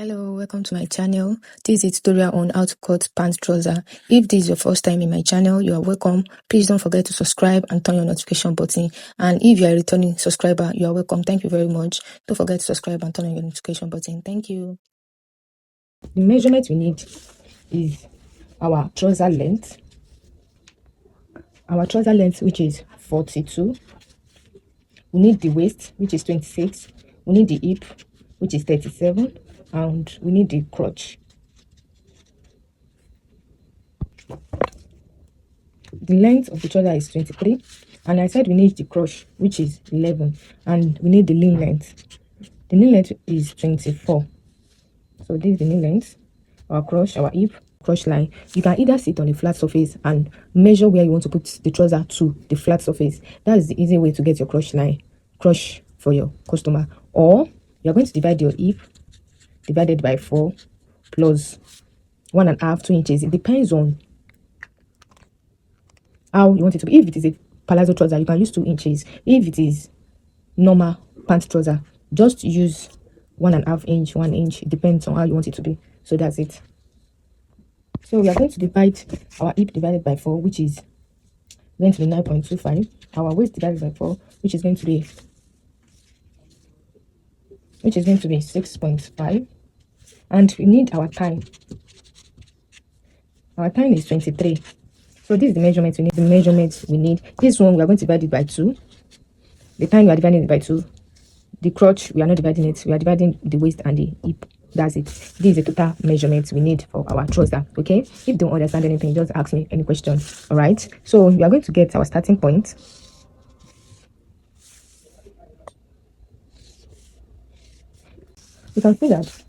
Hello, welcome to my channel. This is a tutorial on how to cut pant trouser. If this is your first time in my channel, you are welcome. Please don't forget to subscribe and turn your notification button. And if you are a returning subscriber, you are welcome. Thank you very much. Don't forget to subscribe and turn on your notification button. Thank you. The measurement we need is our trouser length. Our trouser length, which is 42. We need the waist, which is 26. We need the hip, which is 37. And we need the crotch. The length of the trouser is 23, and I said we need the crotch, which is 11, and we need the knee length. The knee length is 24. So this is the knee length, our crotch, our hip, crotch line. You can either sit on a flat surface and measure where you want to put the trouser to the flat surface. That is the easy way to get your crotch line, crotch for your customer. Or you're going to divide your hip divided by 4 plus 1.5, 2 inches. It depends on how you want it to be. If it is a palazzo trouser, you can use 2 inches. If it is normal pant trouser, just use 1.5 inch, 1 inch. It depends on how you want it to be. So that's it. So we are going to divide our hip divided by 4, which is going to be 9.25. Our waist divided by 4, which is going to be 6.5. And we need our thigh. Our thigh is 23. So this is the measurement we need. The measurements we need. This one we are going to divide it by 2. The time we are dividing it by 2. The crotch, we are not dividing it. We are dividing the waist and the hip. That's it. This is the total measurement we need for our trouser. Okay. If you don't understand anything, just ask me any question. All right. So we are going to get our starting point. You can see that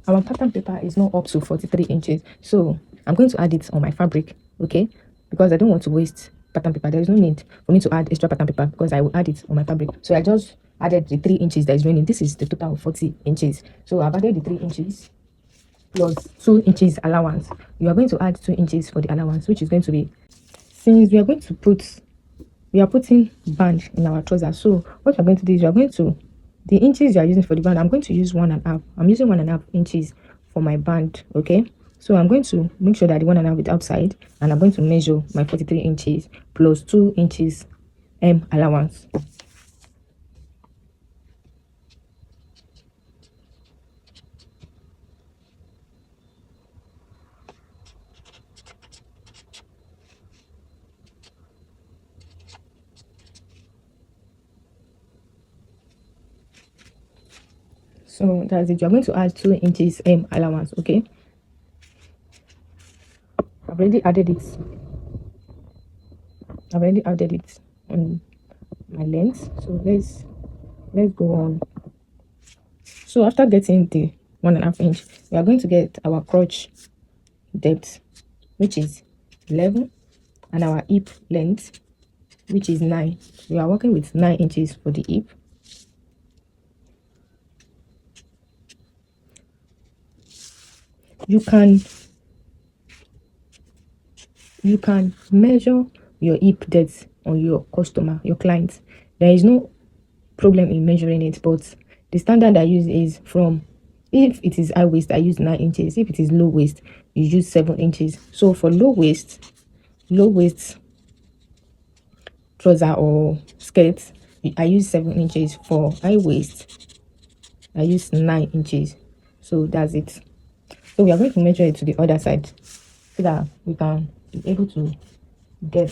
our pattern paper is not up to 43 inches. So I'm going to add it on my fabric. Okay. Because I don't want to waste pattern paper. There is no need for me to add extra pattern paper because I will add it on my fabric. So I just added the 3 inches that is remaining. This is the total of 40 inches. So I've added the 3 inches plus 2 inches allowance. You are going to add 2 inches for the allowance, which is going to be, since we are going to we are putting band in our trouser. So what we're going to do is we are going to, the inches you are using for the band, I'm going to use 1.5. I'm using 1.5 inches for my band. Okay. So I'm going to make sure that the 1.5 is outside, and I'm going to measure my 43 inches plus 2 inches allowance. So that's it. You're going to add 2 inches allowance. Okay. I've already added it. On my length. So let's go on. So after getting the 1.5 inch, we are going to get our crotch depth, which is 11, and our hip length, which is 9. We are working with 9 inches for the hip. You can measure your hip depth on your customer, your client. There is no problem in measuring it, but the standard I use is from, if it is high waist, I use 9 inches. If it is low waist, you use 7 inches. So for low waist trouser or skirt, I use 7 inches. For high waist, I use 9 inches. So that's it. So we are going to measure it to the other side so that we can be able to get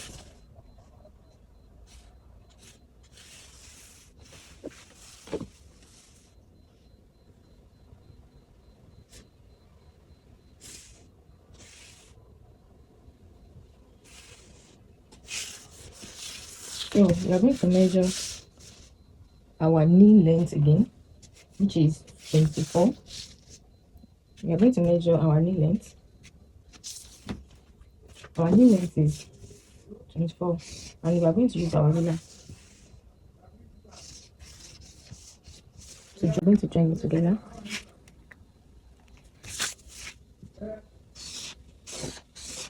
so we are going to measure our knee length again, which is 24. We are going to measure our knee length. Our knee length is 24, and we are going to use our ruler. So we're going to join it together.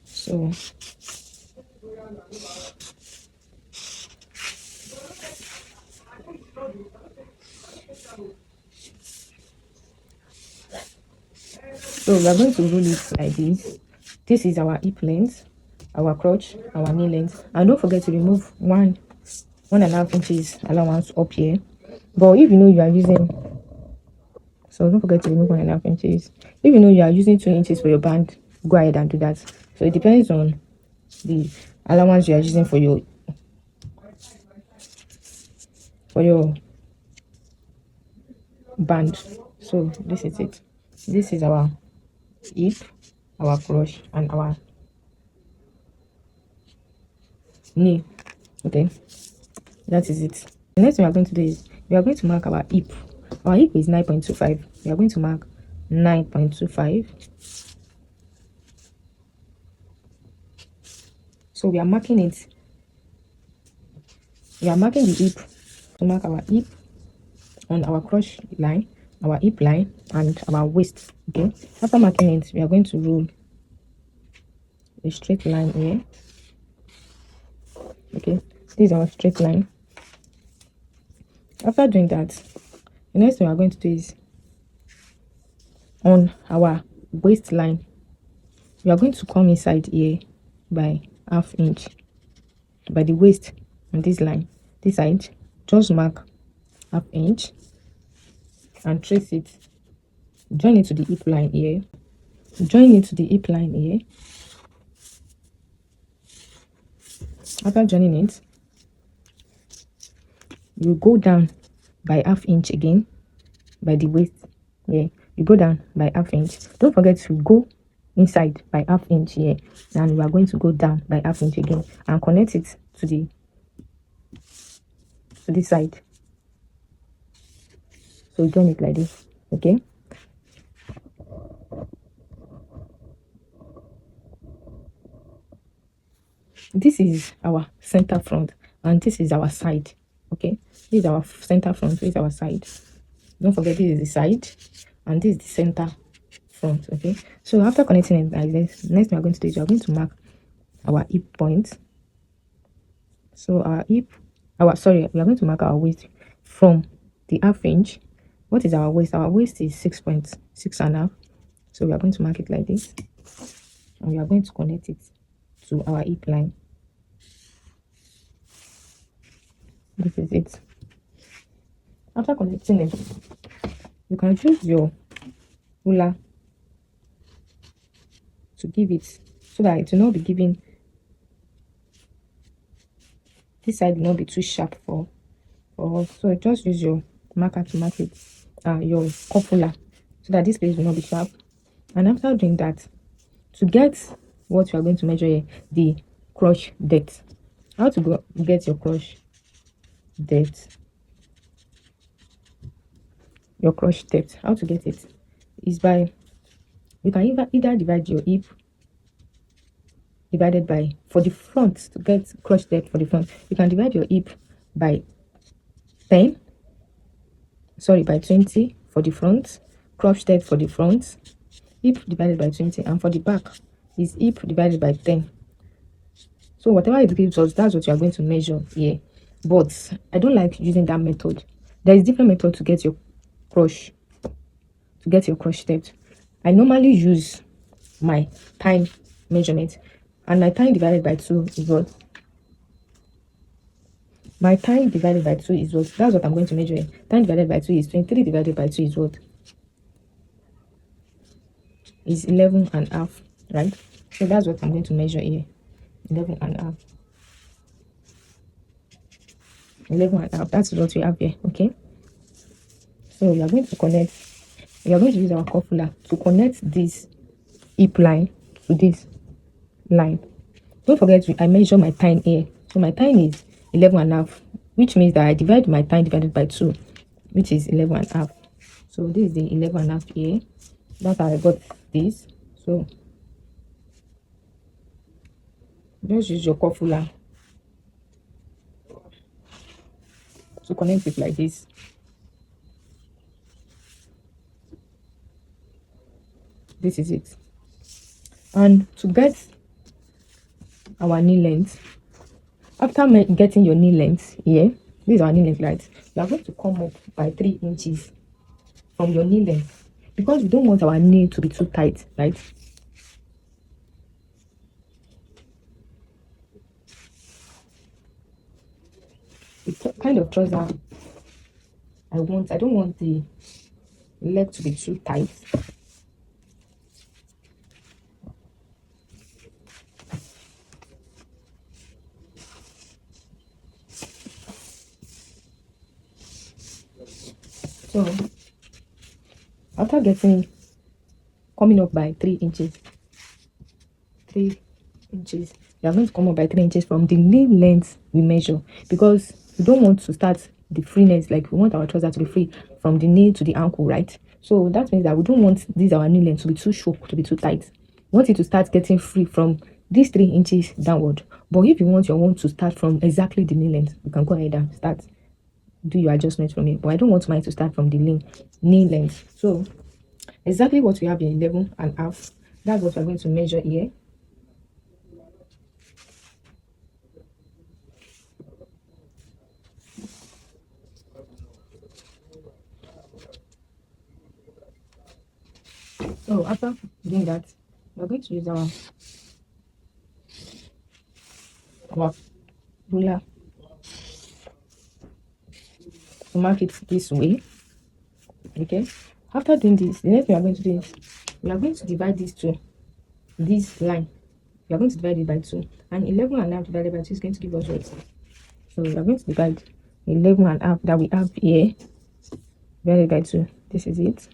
So So we are going to roll it like this. This is our hip length, our crotch, our knee length, and don't forget to remove 1.5 inches allowance up here. But if you know you are using, so don't forget to remove 1.5 inches. If you know you are using 2 inches for your band, go ahead and do that. So it depends on the allowance you are using for your band. So this is it. This is our hip, our crotch, and our knee. Okay, that is it. The next thing we are going to do is we are going to mark our hip. Our hip is 9.25. We are going to mark 9.25. So we are marking it. We are marking the hip to mark our hip on our crotch line, our hip line, and our waist. Okay, after marking it, we are going to roll a straight line here. Okay, this is our straight line. After doing that, the next thing we are going to do is on our waistline, we are going to come inside here by ½ inch by the waist on this line. This side, just mark ½ inch and trace it. Join it to the hip line here. Join it to the hip line here. After joining it, you go down by ½ inch again by the waist. Yeah, you go down by ½ inch. Don't forget to go inside by ½ inch here, and we are going to go down by ½ inch again and connect it to this side. So join it like this. Okay, this is our center front and this is our side. Okay, this is our center front, this is our side. Don't forget this is the side and this is the center front. Okay, so after connecting it like this, next thing we're going to do is we're going to mark our hip point. So we are going to mark our waist from the ½ inch. What is our waist? Our waist is 6.6.5. So we are going to mark it like this, and we are going to connect it to our hip line. This is it. After connecting it, you can use your ruler to give it so that it will not be giving, this side will not be too sharp for us. So just use your marker to mark it, your cupola, so that this place will not be sharp. And after doing that, to get what you are going to measure here, the crotch depth. How to get your crotch depth? Your crotch depth. How to get it is by, you can either divide your hip divided by, for the front, to get crotch depth for the front, you can divide your hip by 10, sorry, by 20 for the front, crotch depth for the front, hip divided by 20, and for the back is hip divided by 10. So whatever it gives us, that's what you are going to measure here. But I don't like using that method. There is different method to get your crotch depth. I normally use my thigh measurement, and my thigh divided by 2 is what? My thigh divided by 2 is what? That's what I'm going to measure here. Thigh divided by 2 is 23 divided by 2 is what? Is 11.5, right? So that's what I'm going to measure here. 11.5. 11.5. That's what we have here. Okay. So we are going to use our cupola to connect this hip line to this line. Don't forget I measure my thigh here. So my thigh is 11.5, which means that I divide my thigh divided by 2, which is 11.5. So this is the 11.5 here. That's how I got this. So just use your cupola to connect it like this. This is it. And to get our knee length, after getting your knee length here, this is our knee length, right? You are going to come up by 3 inches from your knee length. because we don't want our knee to be too tight, right? It's a kind of trouser I don't want the leg to be too tight. So after coming up by 3 inches, 3 inches, we are going to come up by 3 inches from the knee length we measure, because we don't want to start the freeness, like we want our trouser to be free from the knee to the ankle, right? So that means that we don't want this our knee length to be too short, to be too tight. We want it to start getting free from these 3 inches downward. But if you want your one to start from exactly the knee length, you can go ahead and start, do your adjustment from it. But I don't want mine to start from the knee length. So exactly what we have in 11.5, that's what we're going to measure here. So after doing that, we're going to use our ruler to mark it this way. Okay, after doing this, the next thing we are going to do is we are going to divide this line. We are going to divide it by 2, and 11.5 divided by 2 is going to give us what? So we are going to divide 11.5 that we have here divided by 2. This is it.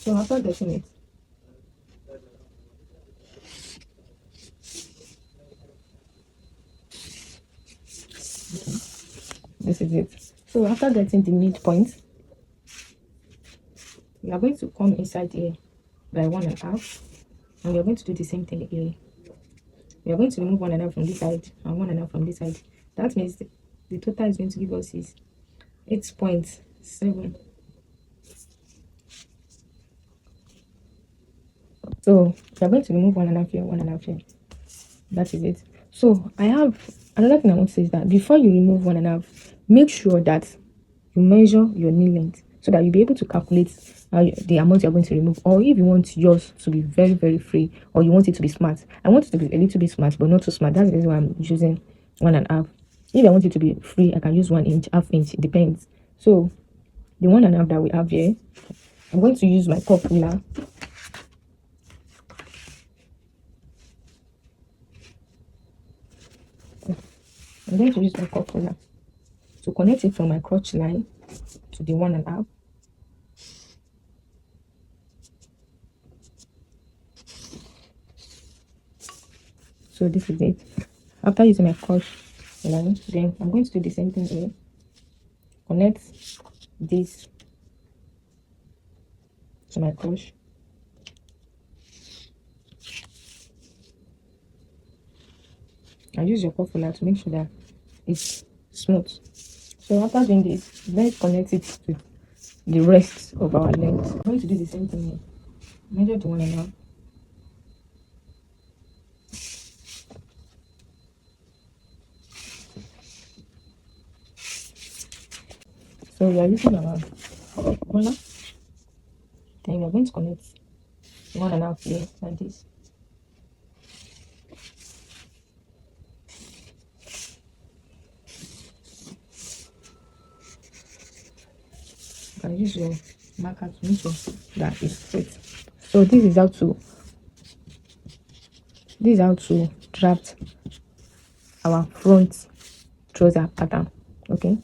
So after getting it, this is it. So after getting the midpoint, we are going to come inside here by 1.5, and we are going to do the same thing here. We are going to remove 1.5 from this side and 1.5 from this side. That means the total is going to give us is 8.7. So we are going to remove 1.5 here, 1.5 here. That is it. So I have another thing I want to say is that before you remove 1.5, make sure that you measure your knee length so that you'll be able to calculate the amount you're going to remove. Or if you want yours to be very, very free, or you want it to be smart, I want it to be a little bit smart but not too smart. That's the reason why I'm using 1.5. If I want it to be free, I can use 1 inch, half inch, it depends. So the 1.5 that we have here, I'm going to use my cup ruler. I'm going to use my cup ruler to connect it from my crotch line to the 1.5. So this is it. After using my crotch line, then I'm going to do the same thing here. Connect this to my crotch. And use your cup ruler to make sure that it's smooth. So after doing this, let's connect it to the rest of our length. I'm going to do the same thing here. Measure the 1.5. So we are using our collar. Then we are going to connect 1.5 here like this. You can use your marker to make sure that it's straight. So this is how to draft our front trouser pattern. Okay,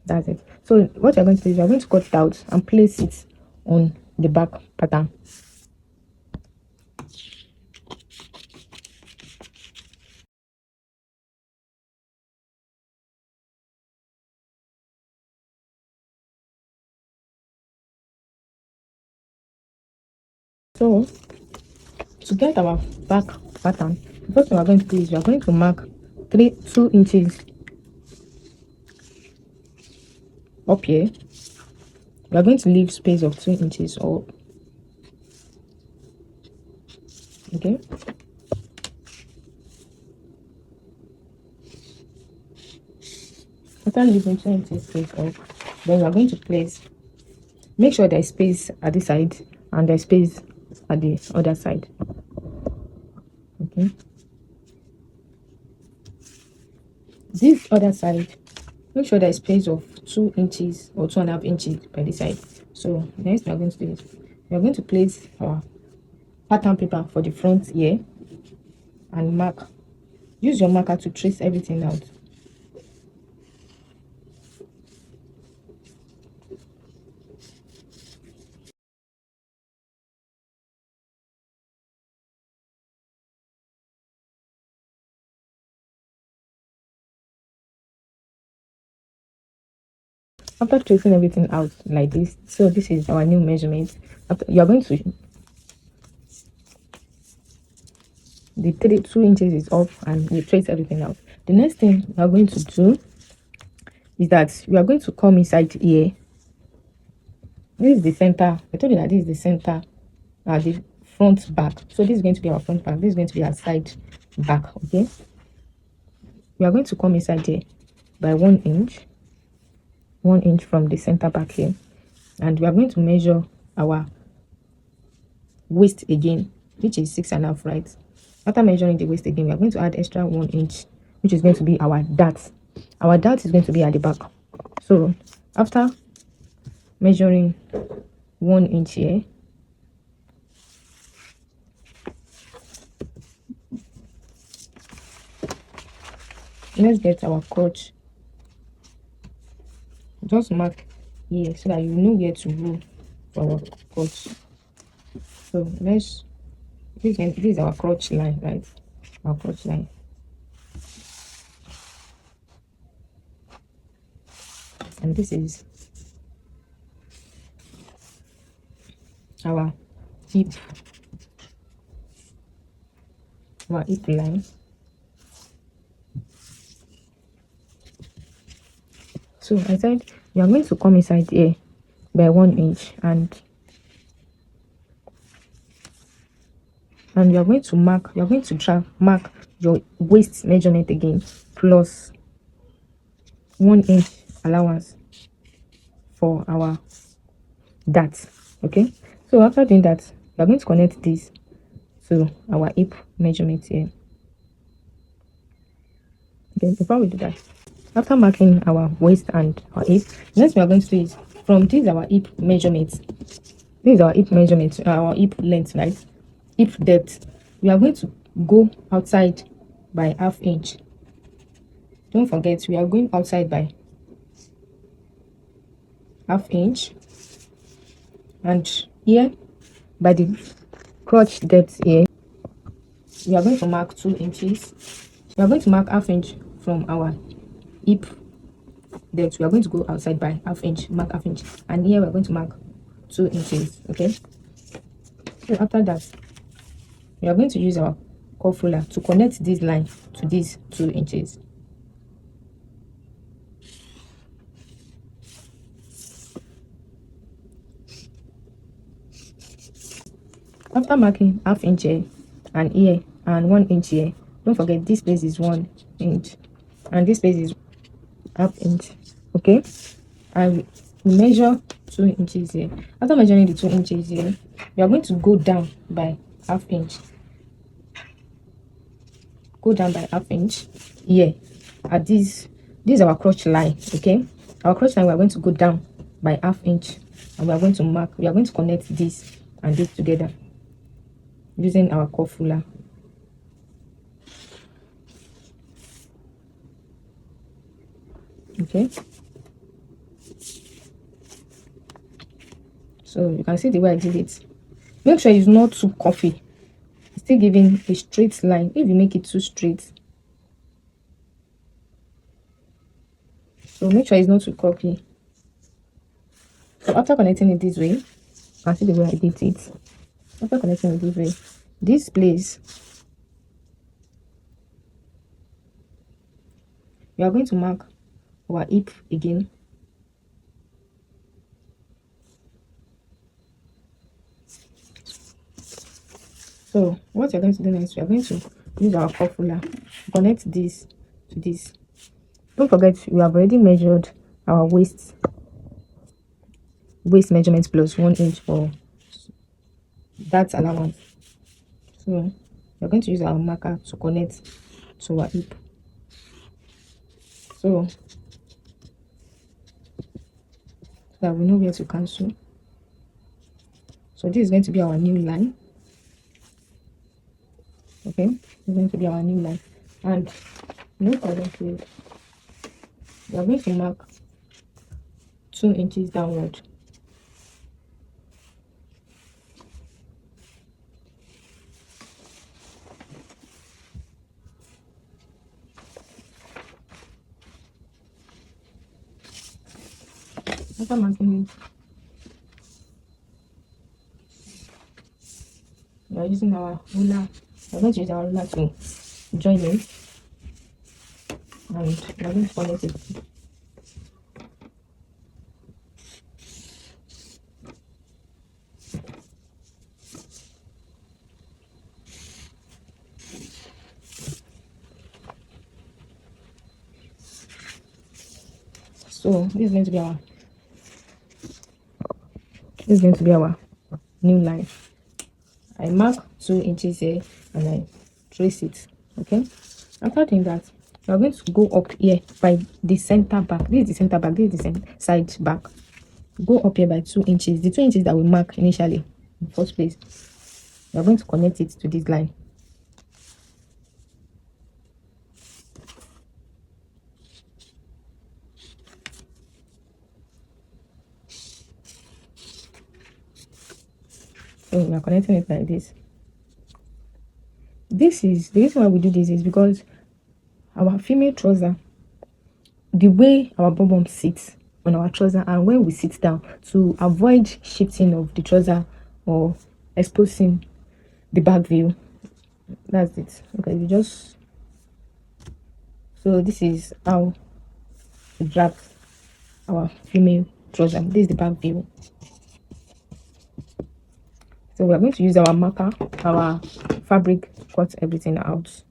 that's it. So what you're going to do is you're going to cut it out and place it on the back pattern. So to get our back pattern, the first thing we're going to do is we're going to mark 2 inches up here. We are going to leave space of 2 inches up. Okay. After leaving 20 space off, then we are going to place. Make sure there is space at this side and there is space at the other side. Okay. This other side, make sure there is space of 2 inches or 2.5 inches by the side. So next we are going to do is we are going to place our pattern paper for the front here and mark. Use your marker to trace everything out. After tracing everything out like this, so this is our new measurement. After you are going to the 2 inches is off and you trace everything out. The next thing we are going to do is that we are going to come inside here. This is the center. I told you that this is the center, the front back. So this is going to be our front back. This is going to be our side back. Okay. We are going to come inside here by 1 inch, 1 inch from the center back here, and we are going to measure our waist again, which is 6.5, right? After measuring the waist again, we are going to add extra 1 inch, which is going to be our dart. Our dart is going to be at the back. So after measuring 1 inch here, let's get our crotch. Just mark here so that you know where to go for our crotch. So let's this is our crotch line, right? Our crotch line. And this is our hip line. So I said you are going to come inside here by 1 inch and you are going to mark, you are going to mark your waist measurement again plus 1 inch allowance for our dart. Okay, so after doing that, we are going to connect this to our hip measurement here. Okay, before we do that, after marking our waist and our hip, next we are going to do is from this our hip measurement. This is our hip measurement, our hip length, right? Hip depth. We are going to go outside by 1/2 inch. Don't forget, we are going outside by 1/2 inch, and here by the crotch depth here, we are going to mark 2 inches. We are going to mark 1/2 inch from our hip depth. We are going to go outside by 1/2 inch, mark 1/2 inch, and here we are going to mark 2 inches. Okay, so after that, we are going to use our curve ruler to connect this line to these 2 inches. After marking 1/2 inch here and here and 1 inch here, don't forget this place is 1 inch and this place is 1/2 inch. Okay, and we measure 2 inches here. After measuring the 2 inches here, we are going to go down by 1/2 inch. Go down by 1/2 inch here at this is our crotch line. Okay, our crotch line, we are going to go down by 1/2 inch and we are going to mark, we are going to connect this and this together using our curve ruler. Okay, so you can see the way I did it. Make sure it's not too curvy, it's still giving a straight line. If you make it too straight, so make sure it's not too curvy. So after connecting it this way, you can see the way I did it. After connecting it this way, this place, we are going to mark our hip again. So what you're going to do next, we are going to use our cuff ruler, connect this to this. Don't forget we have already measured our waist measurement plus 1 inch for that allowance. So we're going to use our marker to connect to our hip. So that we know where to cancel. So this is going to be our new line. Okay, this is going to be our new line. And no problem, please. We are going to mark 2 inches downward. After marking it, we are using our ruler. We are going to use our ruler to join it, and we are going to connect it. So this is going to be our new line. I mark 2 inches here and I trace it. Okay, after doing that, we are going to go up here by the center back. This is the center back, this is the side back. Go up here by 2 inches, the 2 inches that we mark initially in the first place. We are going to connect it to this line. So we are connecting it like this. This is the reason why we do this is because our female trouser, the way our bum bum sits on our trouser and when we sit down, to avoid shifting of the trouser or exposing the back view, that's it. Okay, you just, so this is how to drag our female trouser. This is the back view. So we're going to use our marker, our fabric, cut everything out.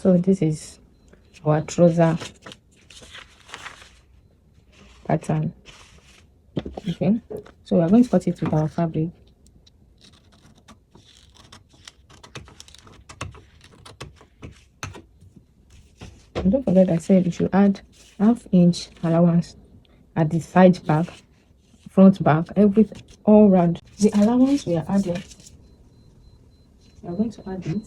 So this is our trouser pattern. Okay, so we're going to cut it with our fabric. And don't forget I said you should add ½ inch allowance at the side back, front back, everything all round. The allowance we are adding, we are going to add it.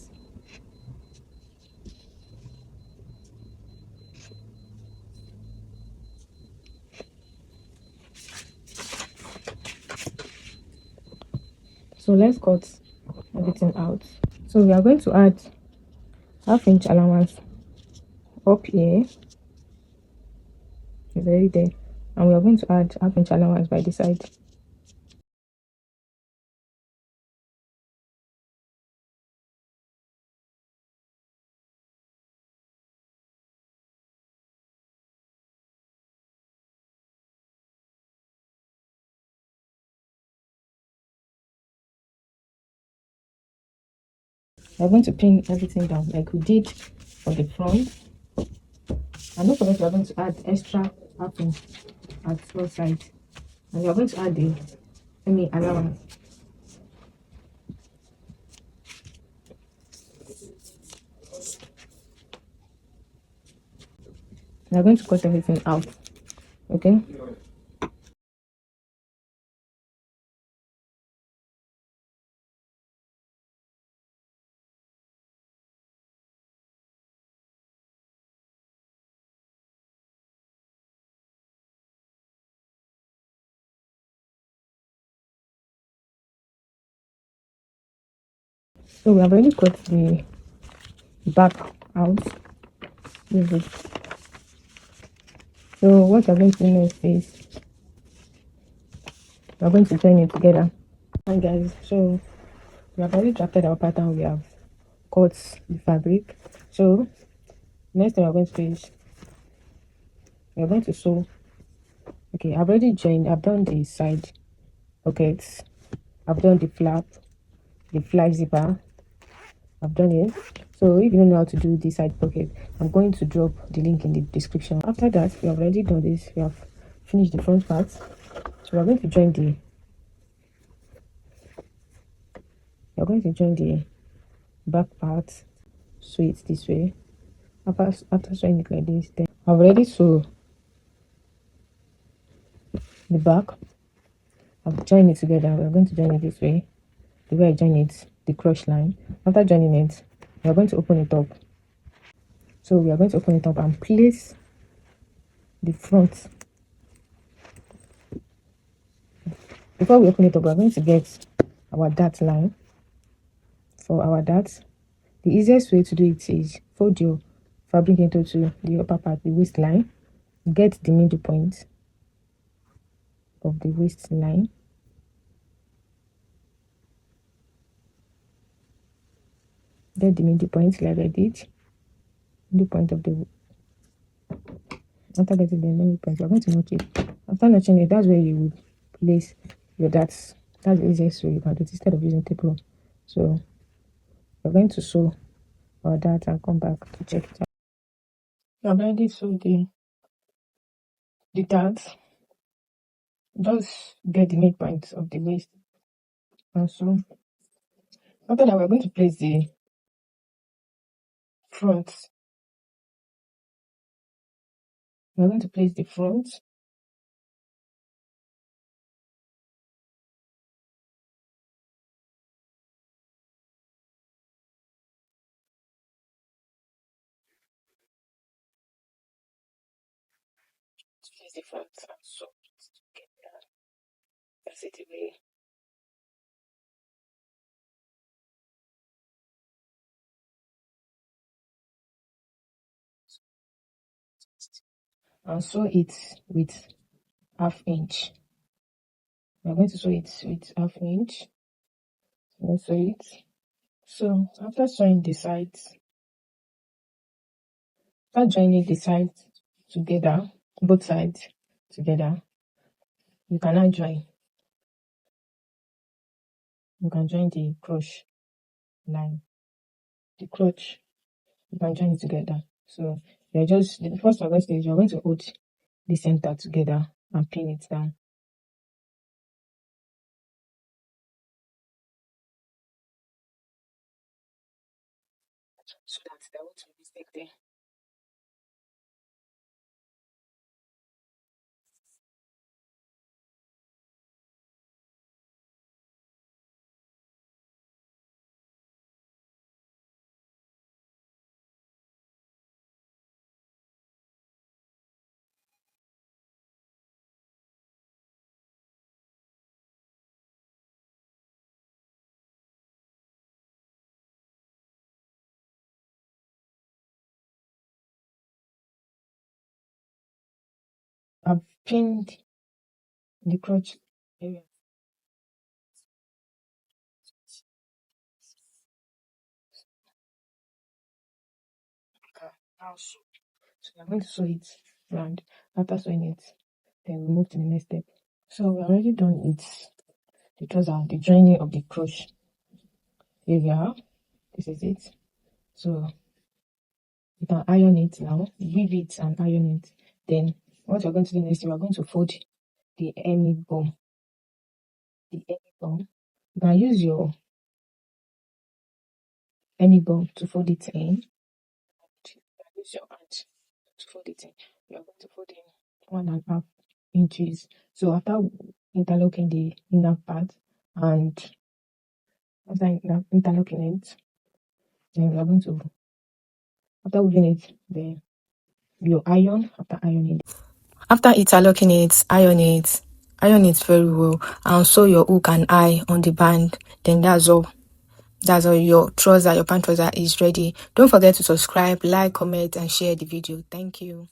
So let's cut everything out. So we are going to add ½ inch allowance up here. It's already there, and we are going to add ½ inch allowance by the side. We are going to pin everything down like we did for the front. And don't forget we are going to add extra ½ inch at both sides, and we are going to add the allowance. We are going to cut everything out. Okay, So we have already cut the back out. This is it. So what we're going to do next is we're going to join it together. Hi guys, so we have already drafted our pattern. We have cut the fabric. So next thing we're going to do is we're going to sew. Okay, I've already joined. I've done the side pockets. I've done the flap, the fly zipper. I've done it. So if you don't know how to do the side pocket, I'm going to drop the link in the description. After that, we have already done this. We have finished the front part. So we're going to join the back part. Sew it this way. After sewing it like this, then I've already sewn the back. I've joined it together. We're going to join it this way. The way I join it, the crotch line. After joining it, we are going to open it up. So we are going to open it up and place the front. Before we open it up, we are going to get our dart line. For our dart, the easiest way to do it is fold your fabric into the upper part, the waistline. Get the middle point of the waistline. Get the middle point like I did. Middle point of the. After getting the middle point, we're going to notch it. After notching it, that's where you would place your darts. That's the easiest way you can do it instead of using tape run. So we're going to sew our dart and come back to check it out. I've already sewed the darts. Just get the midpoint of the waist. And so after that, we're going to place the front. We're going to place the front. Place the front and so get that. That's it away. And sew it with ½ inch. We're going to sew it with ½ inch. Let's sew it. So after sewing the sides, after joining the sides together, both sides together, you can now join. You can join the crotch line. The crotch, you can join it together. So you're just the first of all stage, you're going to hold the center together and pin it down. So that there won't be mistake there. I've pinned the crotch area. Now sew. So I'm going to sew it round. After sewing it, then we move to the next step. So we already done it. The trouser, the joining of the crotch area. This is it. So you can iron it now, weave it and iron it. Then what we're going to do next, we are going to fold the hemming bum. The hemming bum. You can use your hemming bum to fold it in. You can use your hand to fold it in. You are going to fold in 1.5 inches. So after interlocking the inner part and after interlocking it, then we are going to, after weaving it, then you iron. After interlocking it, iron it very well, and sew your hook and eye on the band. Then that's all. That's all. Your trouser, your pant trouser is ready. Don't forget to subscribe, like, comment, and share the video. Thank you.